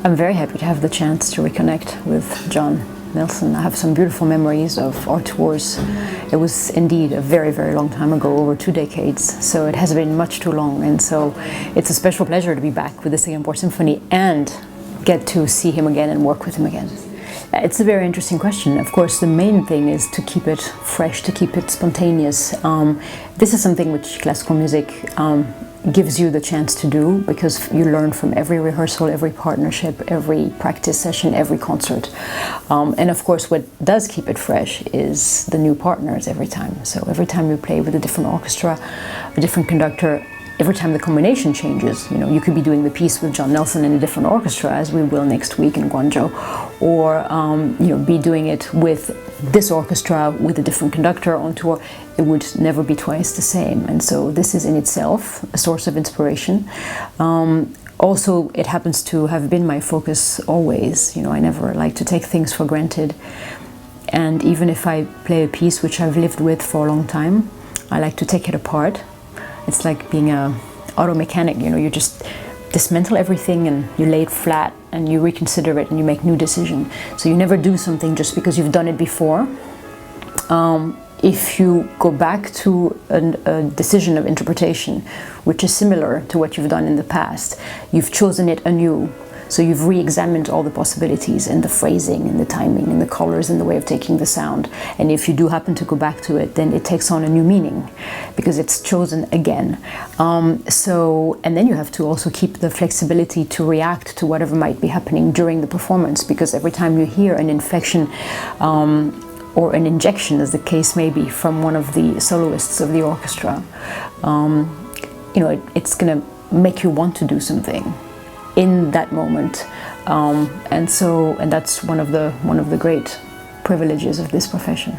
I'm very happy to have the chance to reconnect with John Nelson. I have some beautiful memories of our tours. It was indeed a very, very long time ago, over 2 decades, so it has been much too long, and so it's a special pleasure to be back with the Singapore Symphony and get to see him again and work with him again. It's a very interesting question. Of course, the main thing is to keep it fresh, to keep it spontaneous. This is something which classical music gives you the chance to do, because you learn from every rehearsal, every partnership, every practice session, every concert. And of course, what does keep it fresh is the new partners every time. So every time you play with a different orchestra, a different conductor, every time the combination changes, you could be doing the piece with John Nelson in a different orchestra, as we will next week in Guangzhou, or be doing it with this orchestra with a different conductor on tour. It would never be twice the same, and so this is in itself a source of inspiration. Also, it happens to have been my focus always. I never like to take things for granted, and even if I play a piece which I've lived with for a long time, I like to take it apart. It's like being an auto mechanic, you just dismantle everything and you lay it flat and you reconsider it and you make new decisions. So you never do something just because you've done it before. If you go back to a decision of interpretation which is similar to what you've done in the past, you've chosen it anew. So you've re-examined all the possibilities and the phrasing and the timing and the colors and the way of taking the sound. And if you do happen to go back to it, then it takes on a new meaning because it's chosen again. And then you have to also keep the flexibility to react to whatever might be happening during the performance, because every time you hear an inflection or an injection, as the case may be, from one of the soloists of the orchestra, it's going to make you want to do something in that moment, and that's one of the great privileges of this profession.